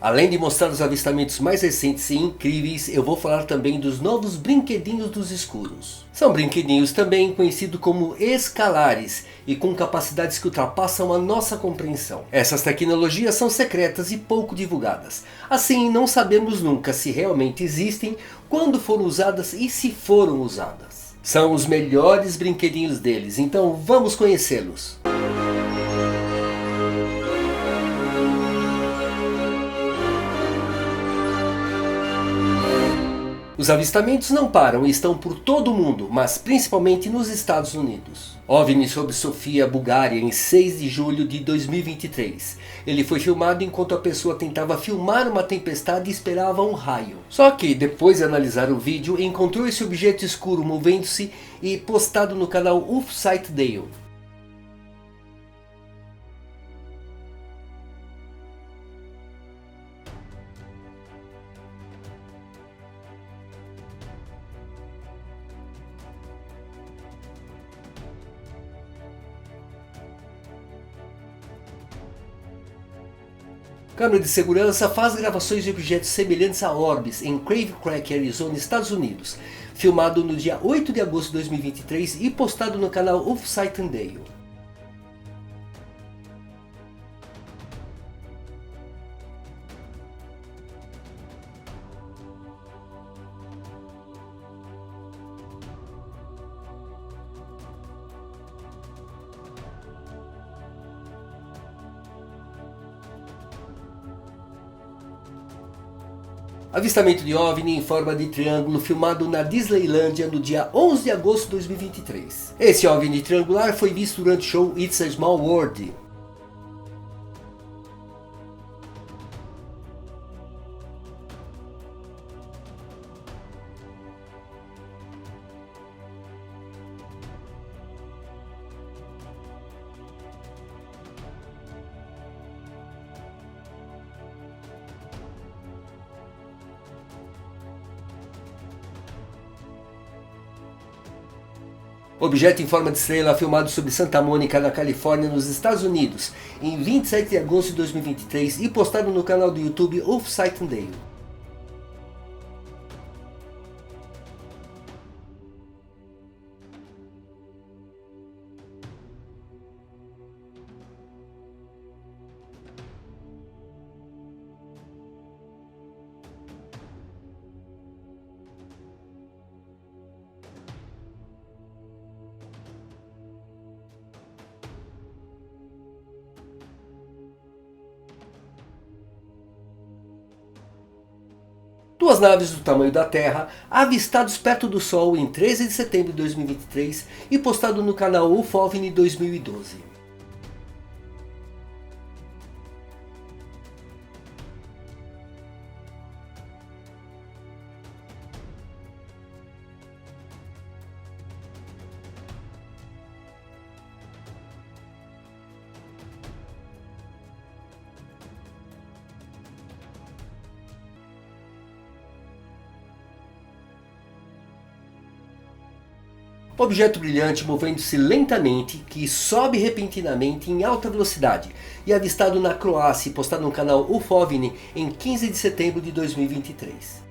Além de mostrar os avistamentos mais recentes e incríveis, eu vou falar também dos novos brinquedinhos dos escuros. São brinquedinhos também conhecidos como escalares e com capacidades que ultrapassam a nossa compreensão. Essas tecnologias são secretas e pouco divulgadas. Assim, não sabemos nunca se realmente existem, quando foram usadas e se foram usadas. São os melhores brinquedinhos deles, então vamos conhecê-los. Os avistamentos não param e estão por todo o mundo, mas principalmente nos Estados Unidos. OVNI sobre Sofia, Bulgária, em 6 de julho de 2023. Ele foi filmado enquanto a pessoa tentava filmar uma tempestade e esperava um raio. Só que, depois de analisar o vídeo, encontrou esse objeto escuro movendo-se e postado no canal UFO Dale. Câmera de segurança faz gravações de objetos semelhantes a orbes em Cave Creek, Arizona, Estados Unidos. Filmado no dia 8 de agosto de 2023 e postado no canal UFO Dale. Avistamento de OVNI em forma de triângulo filmado na Disneylândia no dia 11 de agosto de 2023. Esse OVNI triangular foi visto durante o show It's a Small World. Objeto em forma de estrela filmado sobre Santa Mônica, na Califórnia, nos Estados Unidos, em 27 de agosto de 2023 e postado no canal do YouTube UFO Dale. Duas naves do tamanho da Terra, avistados perto do Sol em 13 de setembro de 2023 e postado no canal UFOVNI 2012. Objeto brilhante movendo-se lentamente, que sobe repentinamente em alta velocidade e avistado na Croácia e postado no canal UFOVNI em 15 de setembro de 2023.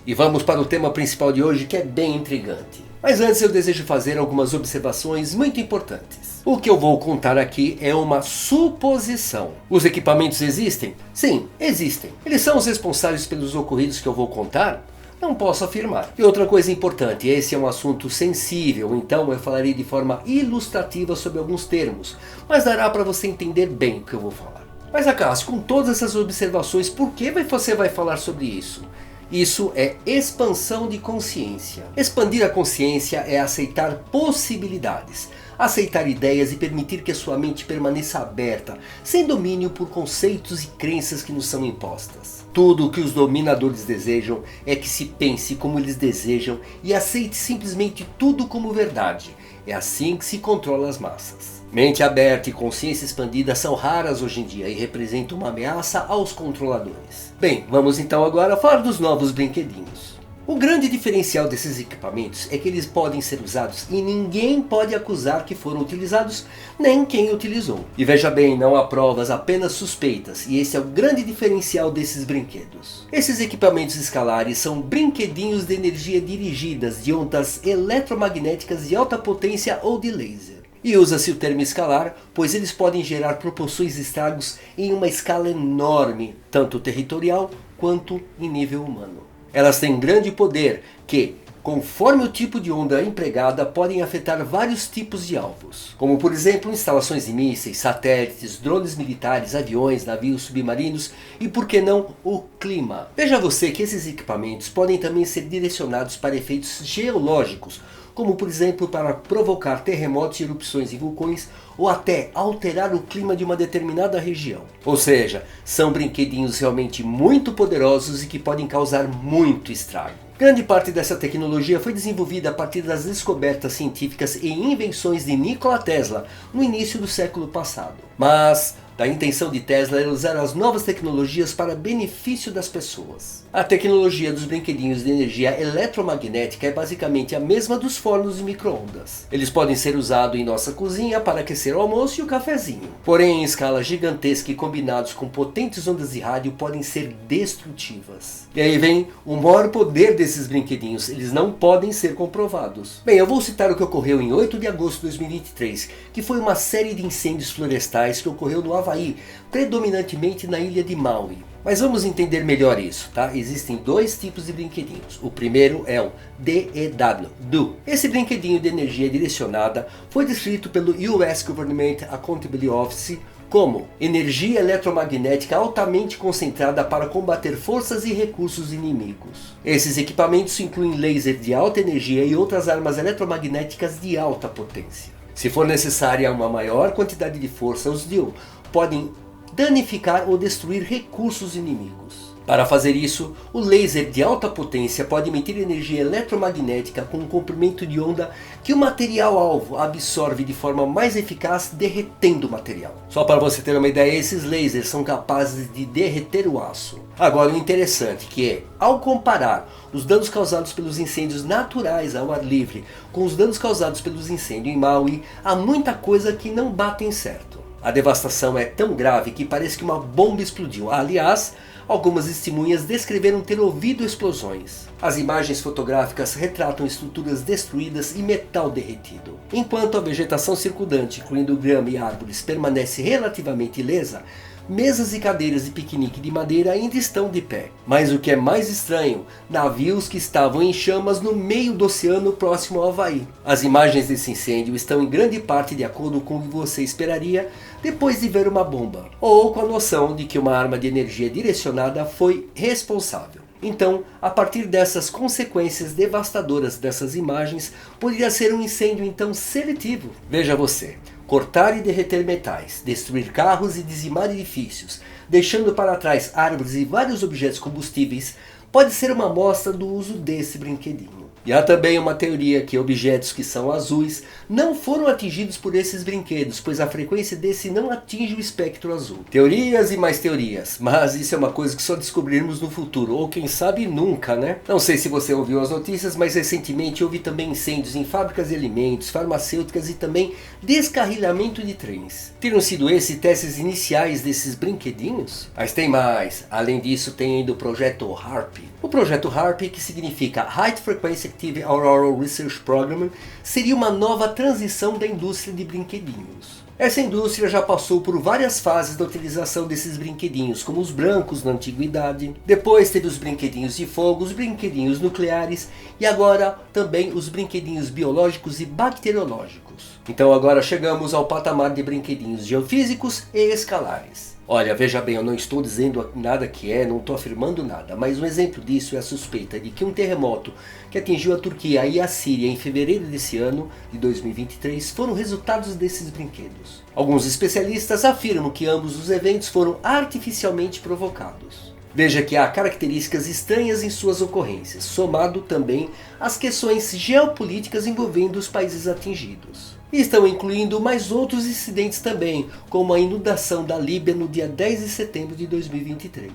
E vamos para o tema principal de hoje, que é bem intrigante. Mas antes eu desejo fazer algumas observações muito importantes. O que eu vou contar aqui é uma suposição. Os equipamentos existem? Sim, existem. Eles são os responsáveis pelos ocorridos que eu vou contar? Não posso afirmar. E outra coisa importante, esse é um assunto sensível, então eu falarei de forma ilustrativa sobre alguns termos, mas dará para você entender bem o que eu vou falar. Mas Acácio, com todas essas observações, por que você vai falar sobre isso? Isso é expansão de consciência. Expandir a consciência é aceitar possibilidades, aceitar ideias e permitir que a sua mente permaneça aberta, sem domínio por conceitos e crenças que nos são impostas. Tudo o que os dominadores desejam é que se pense como eles desejam e aceite simplesmente tudo como verdade. É assim que se controla as massas. Mente aberta e consciência expandida são raras hoje em dia e representam uma ameaça aos controladores. Bem, vamos então agora falar dos novos brinquedinhos. O grande diferencial desses equipamentos é que eles podem ser usados e ninguém pode acusar que foram utilizados, nem quem utilizou. E veja bem, não há provas, apenas suspeitas, e esse é o grande diferencial desses brinquedos. Esses equipamentos escalares são brinquedinhos de energia dirigidas de ondas eletromagnéticas de alta potência ou de laser. E usa-se o termo escalar, pois eles podem gerar proporções de estragos em uma escala enorme, tanto territorial quanto em nível humano. Elas têm grande poder que, conforme o tipo de onda empregada, podem afetar vários tipos de alvos, como por exemplo instalações de mísseis, satélites, drones militares, aviões, navios submarinos e, por que não, o clima. Veja você que esses equipamentos podem também ser direcionados para efeitos geológicos, como por exemplo para provocar terremotos e erupções em vulcões ou até alterar o clima de uma determinada região. Ou seja, são brinquedinhos realmente muito poderosos e que podem causar muito estrago. Grande parte dessa tecnologia foi desenvolvida a partir das descobertas científicas e invenções de Nikola Tesla no início do século passado. Mas a intenção de Tesla era usar as novas tecnologias para benefício das pessoas. A tecnologia dos brinquedinhos de energia eletromagnética é basicamente a mesma dos fornos de micro-ondas. Eles podem ser usados em nossa cozinha para aquecer o almoço e o cafezinho. Porém, em escala gigantesca e combinados com potentes ondas de rádio podem ser destrutivas. E aí vem o maior poder desses brinquedinhos, eles não podem ser comprovados. Bem, eu vou citar o que ocorreu em 8 de agosto de 2023, que foi uma série de incêndios florestais que ocorreu no Havaí, predominantemente na ilha de Maui. Mas vamos entender melhor isso, tá? Existem dois tipos de brinquedinhos. O primeiro é o DEW. Esse brinquedinho de energia direcionada foi descrito pelo US Government Accountability Office como energia eletromagnética altamente concentrada para combater forças e recursos inimigos. Esses equipamentos incluem laser de alta energia e outras armas eletromagnéticas de alta potência. Se for necessária uma maior quantidade de força, os DEW podem danificar ou destruir recursos inimigos. Para fazer isso, o laser de alta potência pode emitir energia eletromagnética com um comprimento de onda que o material alvo absorve de forma mais eficaz, derretendo o material. Só para você ter uma ideia, esses lasers são capazes de derreter o aço. Agora, o interessante que é, ao comparar os danos causados pelos incêndios naturais ao ar livre com os danos causados pelos incêndios em Maui, há muita coisa que não batem certo. A devastação é tão grave que parece que uma bomba explodiu. Aliás, algumas testemunhas descreveram ter ouvido explosões. As imagens fotográficas retratam estruturas destruídas e metal derretido. Enquanto a vegetação circundante, incluindo grama e árvores, permanece relativamente ilesa, mesas e cadeiras de piquenique de madeira ainda estão de pé. Mas o que é mais estranho, navios que estavam em chamas no meio do oceano próximo ao Havaí. As imagens desse incêndio estão em grande parte de acordo com o que você esperaria depois de ver uma bomba, ou com a noção de que uma arma de energia direcionada foi responsável. Então, a partir dessas consequências devastadoras dessas imagens, poderia ser um incêndio então seletivo. Veja você, cortar e derreter metais, destruir carros e dizimar edifícios, deixando para trás árvores e vários objetos combustíveis, pode ser uma amostra do uso desse brinquedinho. E há também uma teoria que objetos que são azuis não foram atingidos por esses brinquedos, pois a frequência desse não atinge o espectro azul. Teorias e mais teorias, mas isso é uma coisa que só descobriremos no futuro, ou quem sabe nunca, né? Não sei se você ouviu as notícias, mas recentemente houve também incêndios em fábricas de alimentos, farmacêuticas e também descarrilhamento de trens. Teriam sido esses testes iniciais desses brinquedinhos? Mas tem mais. Além disso, tem ainda o projeto HARP. O projeto HARP, que significa High Frequency Active Auroral Research Program, seria uma nova transição da indústria de brinquedinhos. Essa indústria já passou por várias fases da utilização desses brinquedinhos, como os brancos na antiguidade, depois teve os brinquedinhos de fogo, os brinquedinhos nucleares e agora também os brinquedinhos biológicos e bacteriológicos. Então agora chegamos ao patamar de brinquedinhos geofísicos e escalares. Olha, veja bem, eu não estou dizendo nada que não estou afirmando nada, mas um exemplo disso é a suspeita de que um terremoto que atingiu a Turquia e a Síria em fevereiro desse ano, de 2023, foram resultados desses brinquedos. Alguns especialistas afirmam que ambos os eventos foram artificialmente provocados. Veja que há características estranhas em suas ocorrências, somado também às questões geopolíticas envolvendo os países atingidos. E estão incluindo mais outros incidentes também, como a inundação da Líbia no dia 10 de setembro de 2023.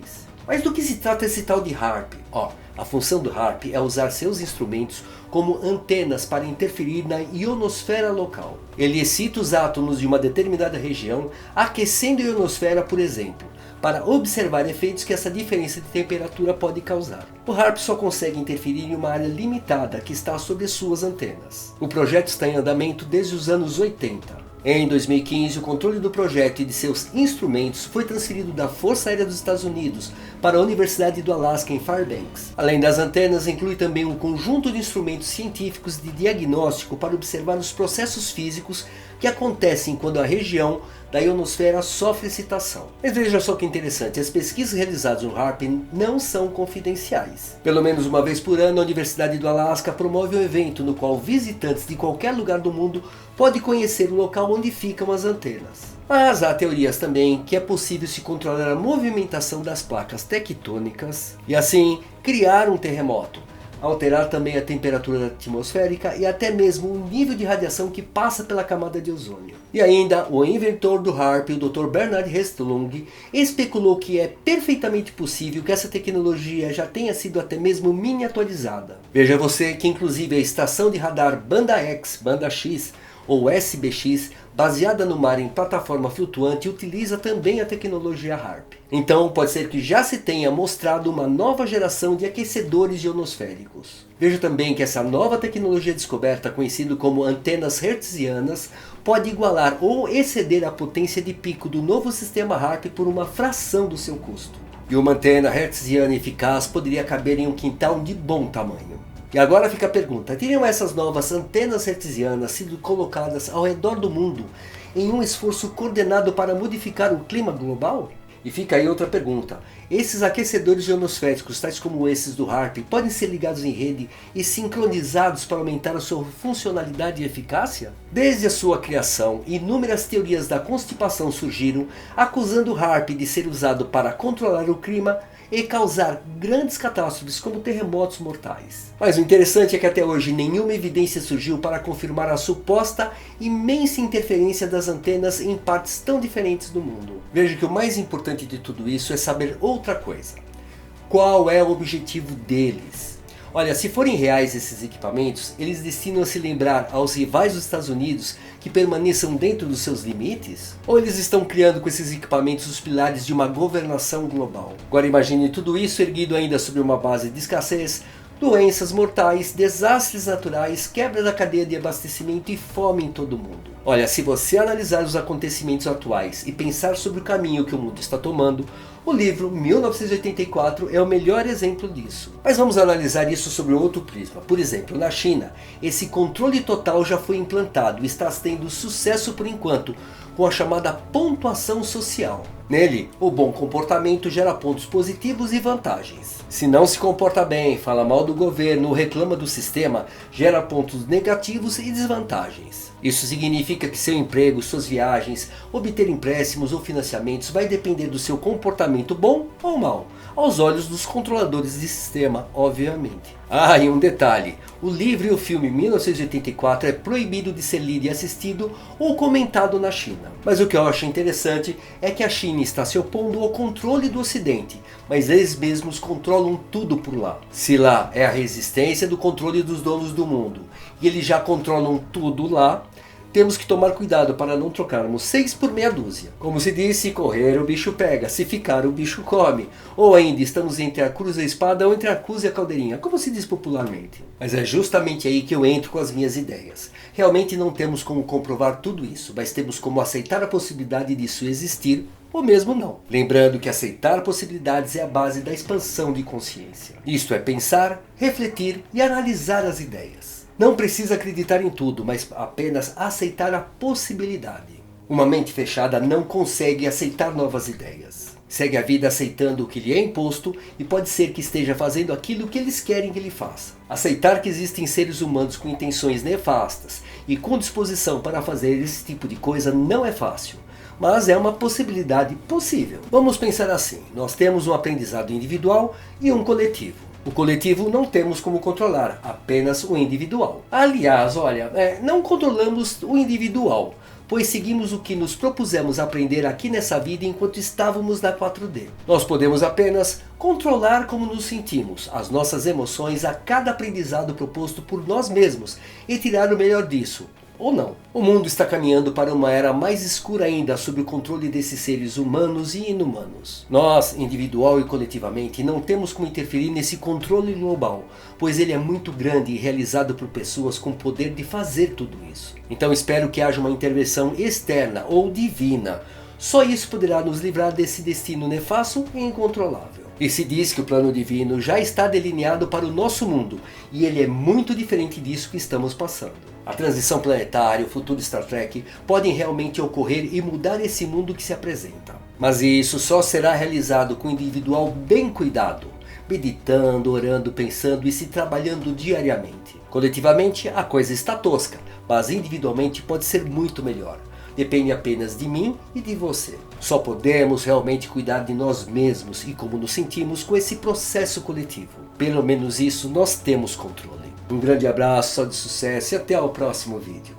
Mas do que se trata esse tal de HARP? A função do HARP é usar seus instrumentos como antenas para interferir na ionosfera local. Ele excita os átomos de uma determinada região, aquecendo a ionosfera, por exemplo, para observar efeitos que essa diferença de temperatura pode causar. O HARP só consegue interferir em uma área limitada que está sob suas antenas. O projeto está em andamento desde os anos 80. Em 2015, o controle do projeto e de seus instrumentos foi transferido da Força Aérea dos Estados Unidos para a Universidade do Alasca em Fairbanks. Além das antenas, inclui também um conjunto de instrumentos científicos de diagnóstico para observar os processos físicos que acontecem quando a região da ionosfera sofre excitação. Mas veja só que interessante, as pesquisas realizadas no HARP não são confidenciais. Pelo menos uma vez por ano, a Universidade do Alasca promove um evento no qual visitantes de qualquer lugar do mundo podem conhecer o local onde ficam as antenas. Mas há teorias também que é possível se controlar a movimentação das placas tectônicas e assim criar um terremoto, alterar também a temperatura atmosférica e até mesmo o nível de radiação que passa pela camada de ozônio. E ainda, o inventor do HARP, o Dr. Bernard Hesselung, especulou que é perfeitamente possível que essa tecnologia já tenha sido até mesmo miniaturizada. Veja você que inclusive a estação de radar Banda X, Banda X ou SBX, baseada no mar em plataforma flutuante, utiliza também a tecnologia HARP. Então pode ser que já se tenha mostrado uma nova geração de aquecedores ionosféricos. Veja também que essa nova tecnologia descoberta, conhecida como antenas hertzianas, pode igualar ou exceder a potência de pico do novo sistema HARP por uma fração do seu custo. E uma antena hertziana eficaz poderia caber em um quintal de bom tamanho. E agora fica a pergunta, teriam essas novas antenas hertzianas sido colocadas ao redor do mundo em um esforço coordenado para modificar o clima global? E fica aí outra pergunta, esses aquecedores ionosféricos, tais como esses do HARP, podem ser ligados em rede e sincronizados para aumentar a sua funcionalidade e eficácia? Desde a sua criação, inúmeras teorias da constipação surgiram, acusando o HARP de ser usado para controlar o clima e causar grandes catástrofes como terremotos mortais. Mas o interessante é que até hoje nenhuma evidência surgiu para confirmar a suposta imensa interferência das antenas em partes tão diferentes do mundo. Veja que o mais importante de tudo isso é saber outra coisa. Qual é o objetivo deles? Olha, se forem reais esses equipamentos, eles destinam a se lembrar aos rivais dos Estados Unidos que permaneçam dentro dos seus limites? Ou eles estão criando com esses equipamentos os pilares de uma governação global? Agora imagine tudo isso erguido ainda sobre uma base de escassez, doenças mortais, desastres naturais, quebra da cadeia de abastecimento e fome em todo o mundo. Olha, se você analisar os acontecimentos atuais e pensar sobre o caminho que o mundo está tomando, o livro 1984 é o melhor exemplo disso. Mas vamos analisar isso sobre outro prisma. Por exemplo, na China, esse controle total já foi implantado e está tendo sucesso por enquanto, com a chamada pontuação social. Nele, o bom comportamento gera pontos positivos e vantagens. Se não se comporta bem, fala mal do governo ou reclama do sistema, gera pontos negativos e desvantagens. Isso significa que seu emprego, suas viagens, obter empréstimos ou financiamentos vai depender do seu comportamento bom ou mau, aos olhos dos controladores de sistema, obviamente. Ah, e um detalhe, o livro e o filme 1984 é proibido de ser lido e assistido ou comentado na China. Mas o que eu acho interessante é que a China está se opondo ao controle do Ocidente, mas eles mesmos controlam tudo por lá. Se lá é a resistência do controle dos donos do mundo e eles já controlam tudo lá, temos que tomar cuidado para não trocarmos 6 por meia dúzia. Como se diz, se correr o bicho pega, se ficar o bicho come. Ou ainda estamos entre a cruz e a espada ou entre a cruz e a caldeirinha, como se diz popularmente. Mas é justamente aí que eu entro com as minhas ideias. Realmente não temos como comprovar tudo isso, mas temos como aceitar a possibilidade disso existir ou mesmo não. Lembrando que aceitar possibilidades é a base da expansão de consciência. Isto é pensar, refletir e analisar as ideias. Não precisa acreditar em tudo, mas apenas aceitar a possibilidade. Uma mente fechada não consegue aceitar novas ideias. Segue a vida aceitando o que lhe é imposto e pode ser que esteja fazendo aquilo que eles querem que ele faça. Aceitar que existem seres humanos com intenções nefastas e com disposição para fazer esse tipo de coisa não é fácil, mas é uma possibilidade possível. Vamos pensar assim, nós temos um aprendizado individual e um coletivo. O coletivo não temos como controlar, apenas o individual. Aliás, olha, não controlamos o individual. pois seguimos o que nos propusemos aprender aqui nessa vida enquanto estávamos na 4D. Nós podemos apenas controlar como nos sentimos, as nossas emoções a cada aprendizado proposto por nós mesmos e tirar o melhor disso. Ou não. O mundo está caminhando para uma era mais escura ainda sob o controle desses seres humanos e inumanos. Nós, individual e coletivamente, não temos como interferir nesse controle global, pois ele é muito grande e realizado por pessoas com poder de fazer tudo isso. Então espero que haja uma intervenção externa ou divina. Só isso poderá nos livrar desse destino nefasto e incontrolável. E se diz que o plano divino já está delineado para o nosso mundo, e ele é muito diferente disso que estamos passando. A transição planetária e o futuro Star Trek podem realmente ocorrer e mudar esse mundo que se apresenta. Mas isso só será realizado com o individual bem cuidado, meditando, orando, pensando e se trabalhando diariamente. Coletivamente a coisa está tosca, mas individualmente pode ser muito melhor. Depende apenas de mim e de você. Só podemos realmente cuidar de nós mesmos e como nos sentimos com esse processo coletivo. Pelo menos isso nós temos controle. Um grande abraço, saúde e sucesso e até o próximo vídeo.